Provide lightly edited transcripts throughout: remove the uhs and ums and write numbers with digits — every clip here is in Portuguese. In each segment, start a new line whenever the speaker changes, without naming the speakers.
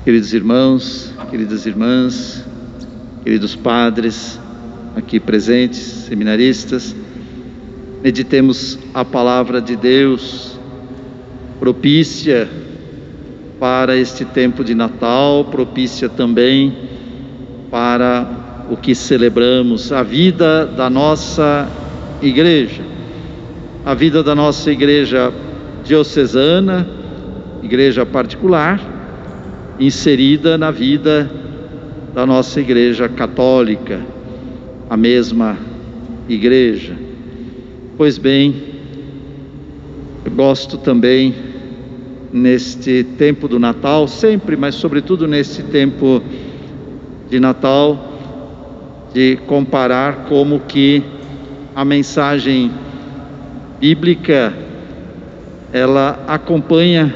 Queridos irmãos, queridas irmãs, queridos padres aqui presentes, seminaristas, meditemos a palavra de Deus, propícia para este tempo de Natal, propícia também para o que celebramos, a vida da nossa igreja, a vida da nossa igreja diocesana, igreja particular, inserida na vida da nossa igreja católica, a mesma igreja. Pois bem, eu gosto também neste tempo do Natal, sempre, mas sobretudo neste tempo de Natal, de comparar como que a mensagem bíblica, ela acompanha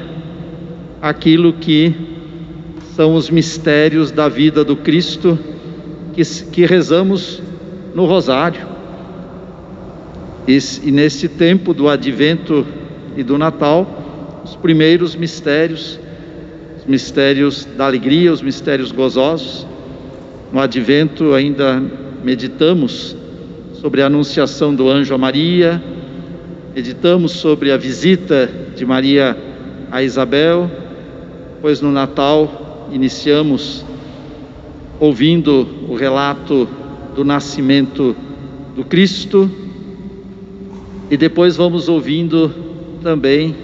aquilo que são os mistérios da vida do Cristo que rezamos no Rosário. E nesse tempo do Advento e do Natal, os primeiros mistérios, os mistérios da alegria, os mistérios gozosos. No Advento ainda meditamos sobre a anunciação do anjo a Maria, meditamos sobre a visita de Maria a Isabel, pois no Natal iniciamos ouvindo o relato do nascimento do Cristo e depois vamos ouvindo também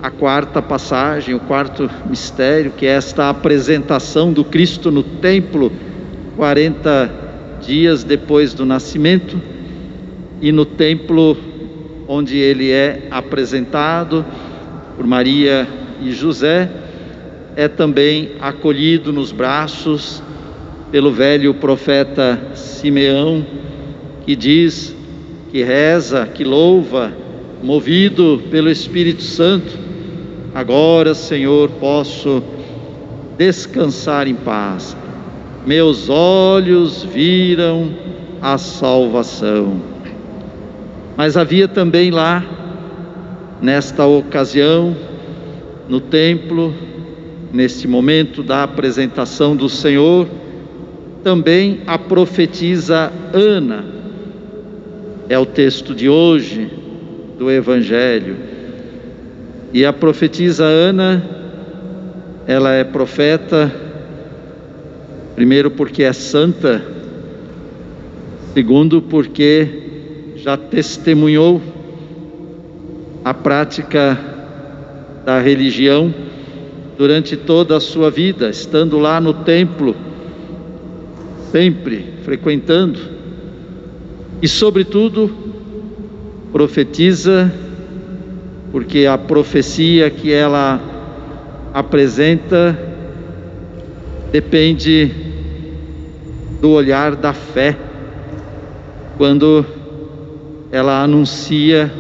a quarta passagem, o quarto mistério, que é esta apresentação do Cristo no templo 40 dias depois do nascimento, e no templo onde ele é apresentado por Maria e José, é também acolhido nos braços pelo velho profeta Simeão, que diz, que reza, que louva, movido pelo Espírito Santo: agora, Senhor, posso descansar em paz, meus olhos viram a salvação. Mas havia também lá, nesta ocasião, no templo, neste momento da apresentação do Senhor, também a profetisa Ana. É o texto de hoje do Evangelho. E a profetisa Ana, ela é profeta, primeiro porque é santa, segundo porque já testemunhou a prática da religião durante toda a sua vida, estando lá no templo, sempre frequentando, e sobretudo profetiza, porque a profecia que ela apresenta depende do olhar da fé, quando ela anuncia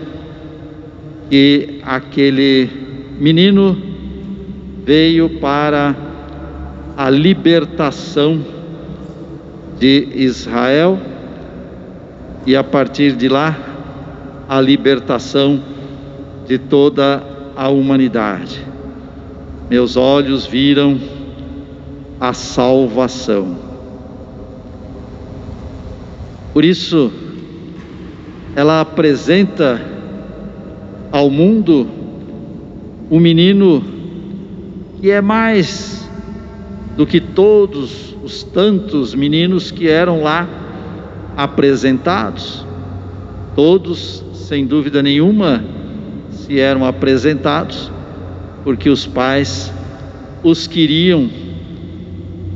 que aquele menino veio para a libertação de Israel e a partir de lá a libertação de toda a humanidade. Meus olhos viram a salvação. Por isso ela apresenta ao mundo um menino que é mais do que todos os tantos meninos que eram lá apresentados. Todos, sem dúvida nenhuma, se eram apresentados porque os pais os queriam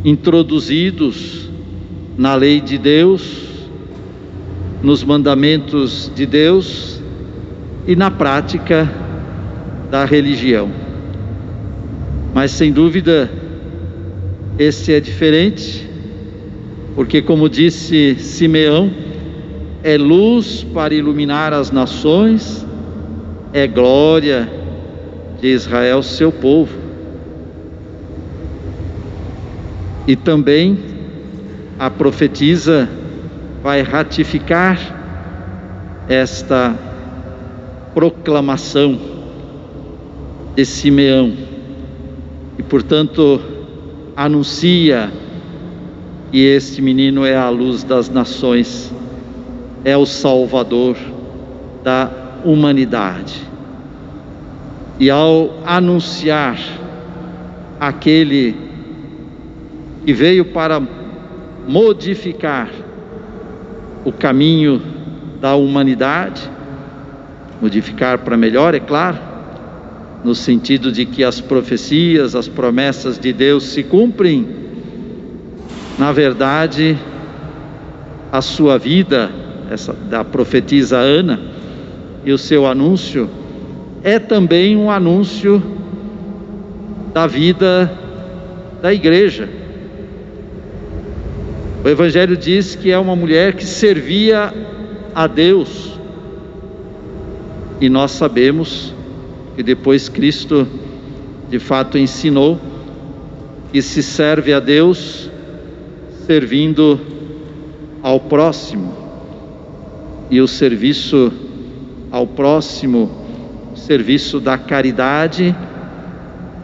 introduzidos na lei de Deus, nos mandamentos de Deus e na prática da religião. Mas sem dúvida este é diferente, porque, como disse Simeão, é luz para iluminar as nações, é glória de Israel, seu povo. E também a profetisa vai ratificar esta proclamação de Simeão. E, portanto, anuncia que este menino é a luz das nações, é o Salvador da humanidade. E ao anunciar aquele que veio para modificar o caminho da humanidade, modificar para melhor, é claro, no sentido de que as profecias, as promessas de Deus se cumprem. Na verdade, a sua vida, essa da profetisa Ana, e o seu anúncio é também um anúncio da vida da igreja. O Evangelho diz que é uma mulher que servia a Deus, e nós sabemos que depois Cristo de fato ensinou que se serve a Deus servindo ao próximo, e o serviço ao próximo, o serviço da caridade,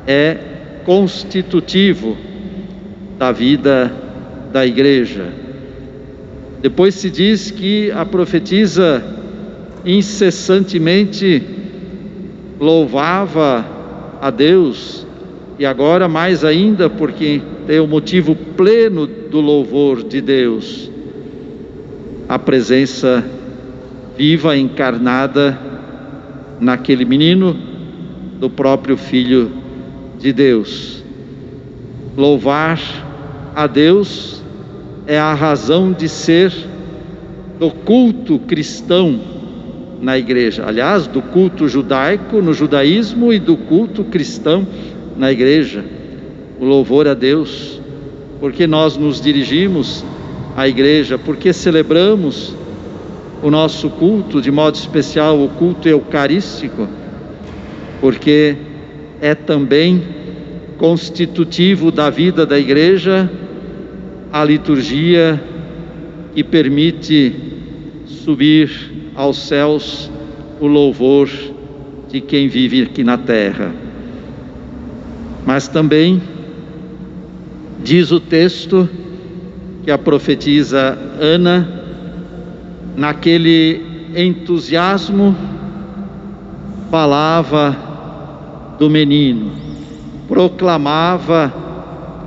é constitutivo da vida da igreja. Depois se diz que a profetisa incessantemente louvava a Deus, e agora mais ainda, porque tem o motivo pleno do louvor de Deus, a presença viva, encarnada naquele menino, do próprio Filho de Deus. Louvar a Deus é a razão de ser do culto cristão na igreja, aliás, do culto judaico no judaísmo e do culto cristão na igreja, o louvor a Deus. Porque nós nos dirigimos à igreja, porque celebramos o nosso culto, de modo especial o culto eucarístico, porque é também constitutivo da vida da igreja a liturgia que permite subir aos céus o louvor de quem vive aqui na terra. Mas também diz o texto que a profetisa Ana, naquele entusiasmo, falava do menino, proclamava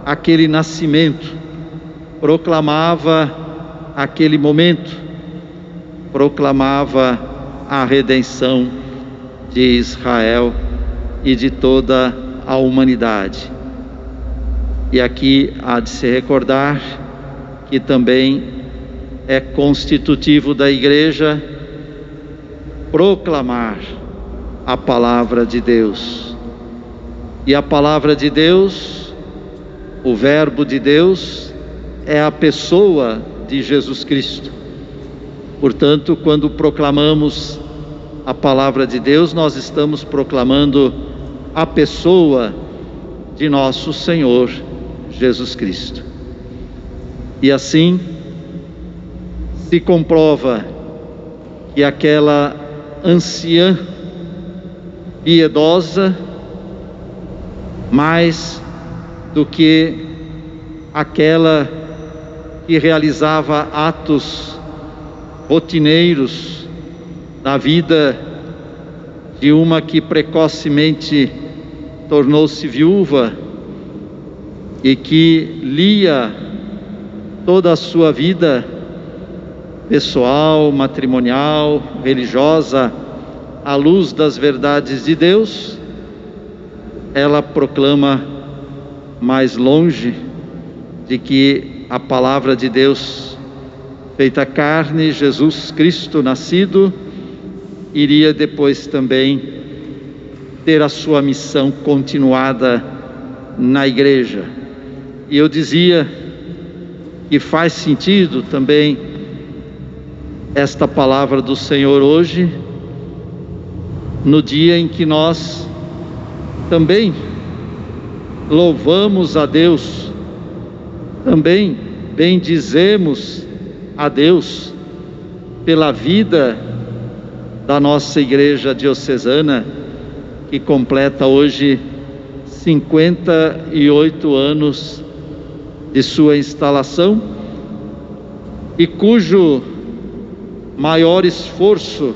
aquele nascimento, proclamava aquele momento, proclamava a redenção de Israel e de toda a humanidade. E aqui há de se recordar que também é constitutivo da igreja proclamar a palavra de Deus. E a palavra de Deus, o verbo de Deus, é a pessoa de Jesus Cristo. Portanto, quando proclamamos a palavra de Deus, nós estamos proclamando a pessoa de nosso Senhor Jesus Cristo. E assim se comprova que aquela anciã piedosa, mais do que aquela que realizava atos rotineiros na vida de uma que precocemente tornou-se viúva e que lia toda a sua vida pessoal, matrimonial, religiosa, à luz das verdades de Deus, ela proclama mais longe de que a palavra de Deus feita carne, Jesus Cristo nascido, iria depois também ter a sua missão continuada na igreja. E eu dizia que faz sentido também esta palavra do Senhor hoje, no dia em que nós também louvamos a Deus, também bendizemos a Deus pela vida da nossa igreja diocesana, que completa hoje 58 anos de sua instalação e cujo maior esforço,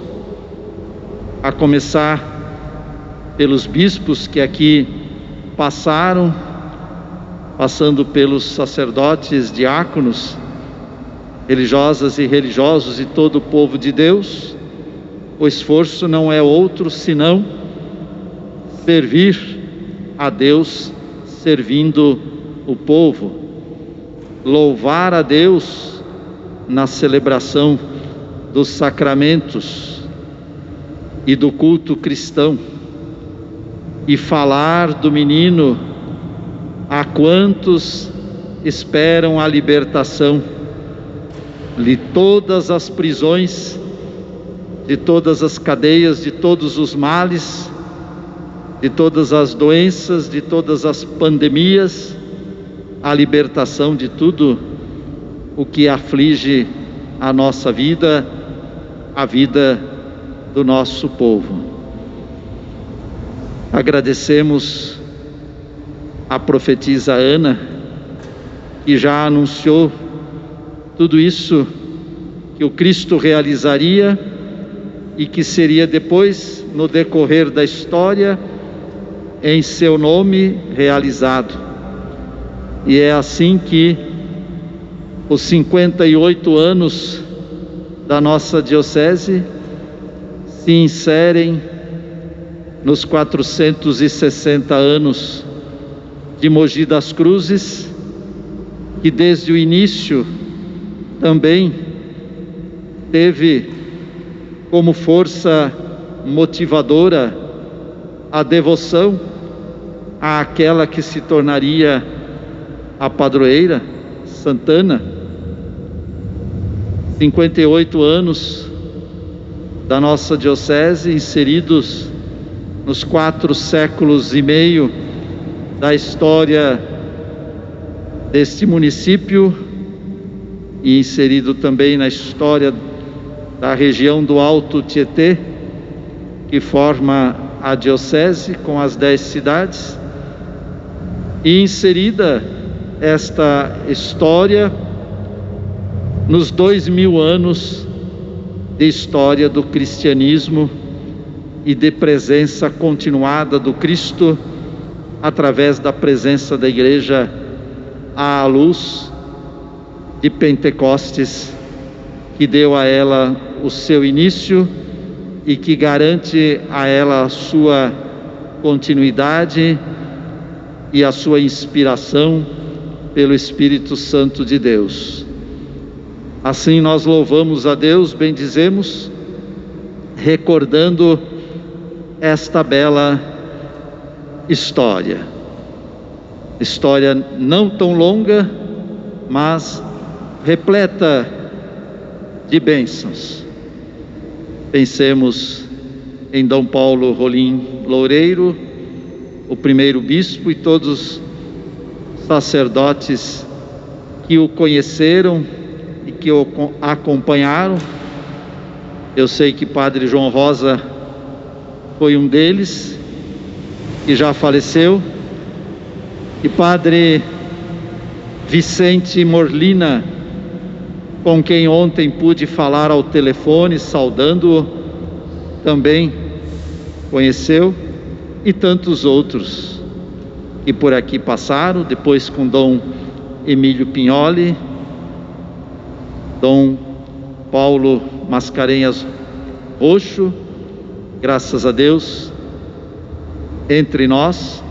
a começar pelos bispos que aqui passaram, passando pelos sacerdotes, diáconos, religiosas e religiosos e todo o povo de Deus, o esforço não é outro senão servir a Deus, servindo o povo, louvar a Deus na celebração dos sacramentos e do culto cristão, e falar do menino a quantos esperam a libertação de todas as prisões, de todas as cadeias, de todos os males, de todas as doenças, de todas as pandemias, a libertação de tudo o que aflige a nossa vida, a vida do nosso povo. Agradecemos a profetisa Ana, que já anunciou tudo isso que o Cristo realizaria e que seria depois, no decorrer da história, em seu nome realizado. E é assim que os 58 anos da nossa diocese se inserem nos 460 anos de Mogi das Cruzes, que desde o início também teve como força motivadora a devoção àquela que se tornaria a padroeira, Santana. 58 anos da nossa diocese, inseridos nos 4 séculos e meio da história deste município e inserido também na história da região do Alto Tietê, que forma a diocese com as 10 cidades, e inserida esta história nos 2000 anos de história do cristianismo e de presença continuada do Cristo através da presença da Igreja à luz de Pentecostes, que deu a ela o seu início e que garante a ela a sua continuidade e a sua inspiração pelo Espírito Santo de Deus. Assim nós louvamos a Deus, bendizemos, recordando esta bela história não tão longa, mas repleta de bênçãos. Pensemos em Dom Paulo Rolim Loureiro, o primeiro bispo, e todos os sacerdotes que o conheceram e que o acompanharam. Eu sei que Padre João Rosa foi um deles, que já faleceu, e Padre Vicente Morlina, com quem ontem pude falar ao telefone, saudando-o, também conheceu, e tantos outros que por aqui passaram, depois com Dom Emílio Pignoli, Dom Paulo Mascarenhas Roxo, graças a Deus, entre nós,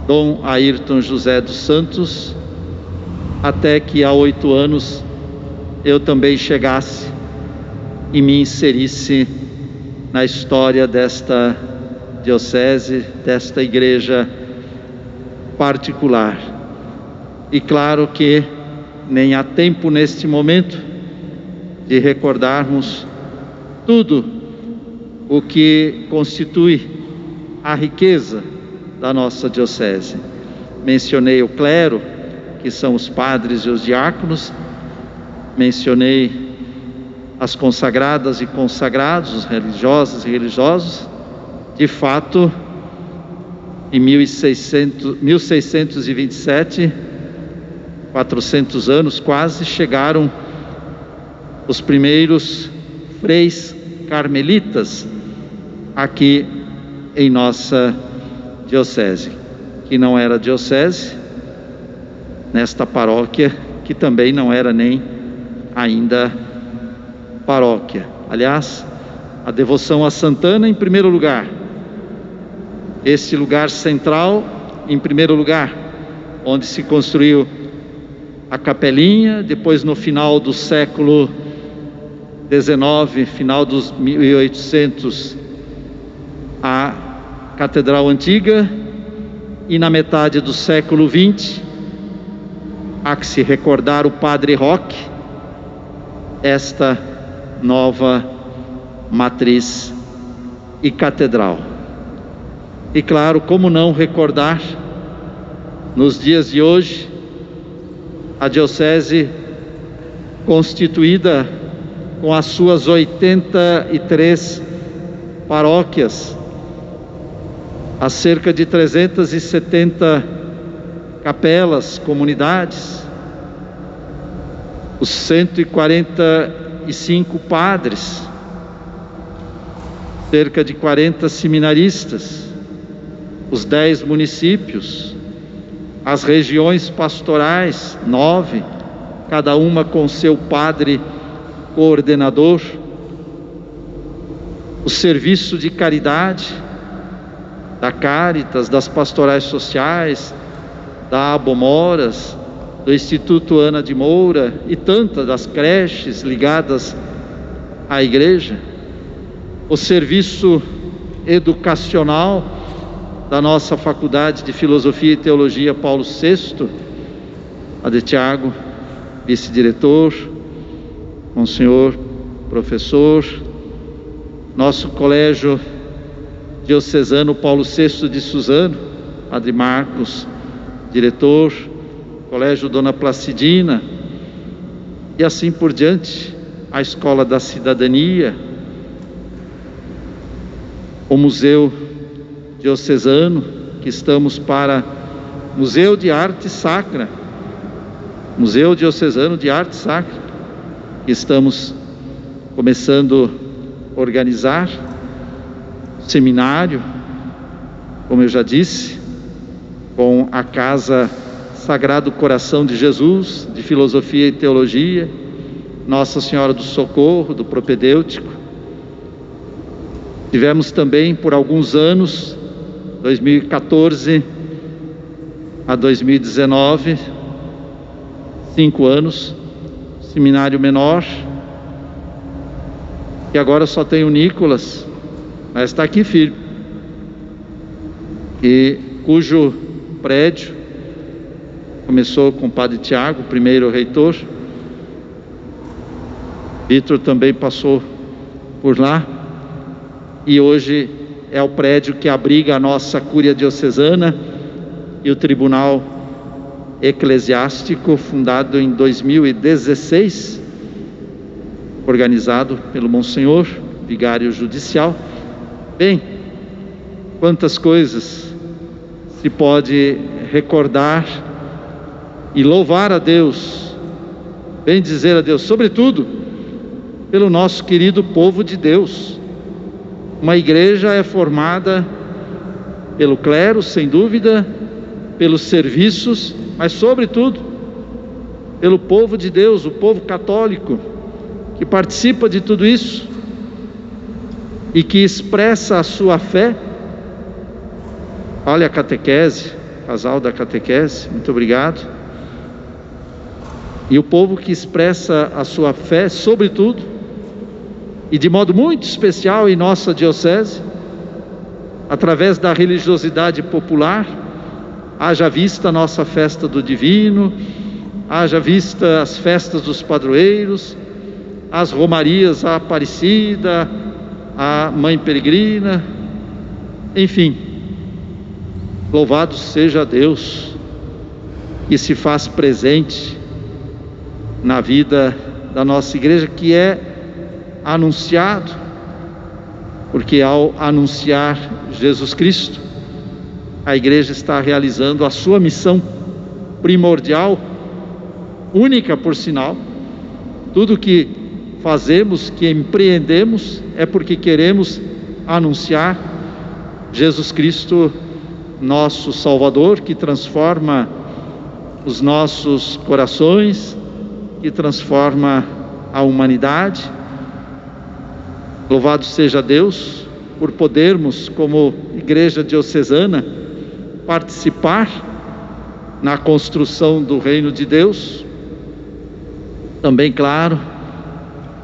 Dom Ayrton José dos Santos, até que há 8 anos eu também chegasse e me inserisse na história desta diocese, desta igreja particular. E claro que nem há tempo neste momento de recordarmos tudo o que constitui a riqueza da nossa diocese. Mencionei o clero, que são os padres e os diáconos, mencionei as consagradas e consagrados, os religiosos e religiosos. De fato, em 1627, 400 anos quase, chegaram os primeiros freis carmelitas aqui em nossa diocese, que não era diocese, nesta paróquia, que também não era nem ainda paróquia. Aliás, a devoção a Santana em primeiro lugar, este lugar central em primeiro lugar, onde se construiu a capelinha, depois no final do século XIX, final dos 1800, a Catedral Antiga, e na metade do século XX, há que se recordar o Padre Roque, esta nova matriz e catedral. E claro, como não recordar, nos dias de hoje, a diocese constituída com as suas 83 paróquias, as cerca de 370 capelas, comunidades, os 145 padres, cerca de 40 seminaristas, os 10 municípios, as regiões pastorais, 9, cada uma com seu padre coordenador, o serviço de caridade, da Caritas, das pastorais sociais, da Abomoras, do Instituto Ana de Moura e tantas das creches ligadas à igreja, o serviço educacional da nossa Faculdade de Filosofia e Teologia Paulo VI, a de Tiago, vice-diretor, monsenhor, professor, nosso colégio diocesano Paulo VI de Suzano, Padre Marcos, diretor, colégio Dona Placidina, e assim por diante, a Escola da Cidadania, o Museu Diocesano, que estamos para Museu de Arte Sacra, Museu Diocesano de Arte Sacra, que estamos começando a organizar, seminário, como eu já disse, com a Casa Sagrado Coração de Jesus, de Filosofia e Teologia, Nossa Senhora do Socorro, do Propedêutico. Tivemos também por alguns anos, 2014 a 2019, 5 anos, seminário menor, e agora só tem o Nicolas, mas está aqui firme, e cujo prédio começou com o Padre Tiago, o primeiro reitor. Vitor também passou por lá, e hoje é o prédio que abriga a nossa Cúria Diocesana e o Tribunal Eclesiástico, fundado em 2016, organizado pelo Monsenhor, vigário judicial. Bem, quantas coisas se pode recordar e louvar a Deus, bem dizer a Deus, sobretudo pelo nosso querido povo de Deus. Uma igreja é formada pelo clero, sem dúvida, pelos serviços, mas sobretudo pelo povo de Deus, o povo católico, que participa de tudo isso e que expressa a sua fé. Olha a catequese, casal da catequese, muito obrigado. E o povo que expressa a sua fé, sobretudo, e de modo muito especial em nossa diocese, através da religiosidade popular, haja vista a nossa festa do Divino, haja vista as festas dos padroeiros, as romarias à Aparecida, à Mãe Peregrina, enfim, louvado seja Deus, que se faz presente na vida da nossa igreja, que é anunciado, porque ao anunciar Jesus Cristo, a igreja está realizando a sua missão primordial, única por sinal. Tudo que fazemos, que empreendemos, é porque queremos anunciar Jesus Cristo, nosso Salvador, que transforma os nossos corações, que transforma a humanidade. Louvado seja Deus por podermos, como Igreja Diocesana, participar na construção do reino de Deus. Também, claro,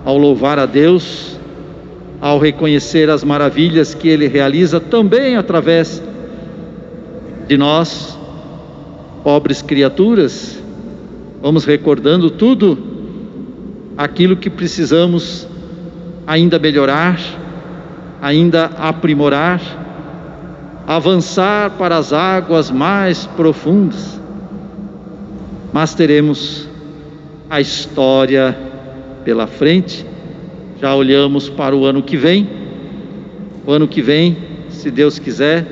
ao louvar a Deus, ao reconhecer as maravilhas que Ele realiza também através de nós, pobres criaturas, vamos recordando tudo aquilo que precisamos ainda melhorar, ainda aprimorar, avançar para as águas mais profundas. Mas teremos a história pela frente. Já olhamos para o ano que vem. O ano que vem, se Deus quiser,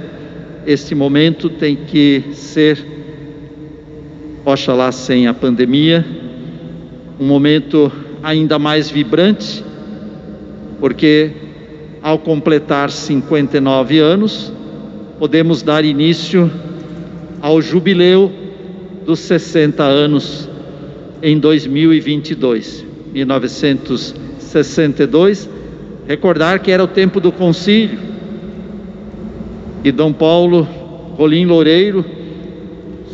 este momento tem que ser, oxalá sem a pandemia, um momento ainda mais vibrante, porque ao completar 59 anos, podemos dar início ao jubileu dos 60 anos em 2022. 1962, recordar que era o tempo do concílio, e Dom Paulo Rolim Loureiro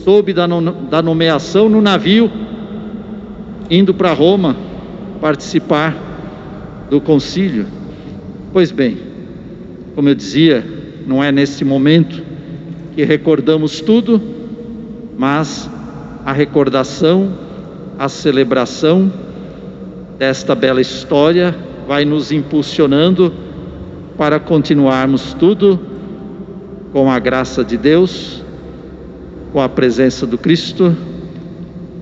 soube da nomeação no navio, indo para Roma participar do concílio. Pois bem, como eu dizia, não é nesse momento que recordamos tudo, mas a recordação, a celebração desta bela história vai nos impulsionando para continuarmos tudo com a graça de Deus, com a presença do Cristo,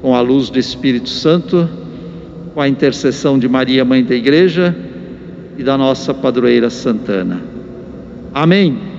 com a luz do Espírito Santo, com a intercessão de Maria, Mãe da Igreja, e da nossa padroeira Santana. Amém.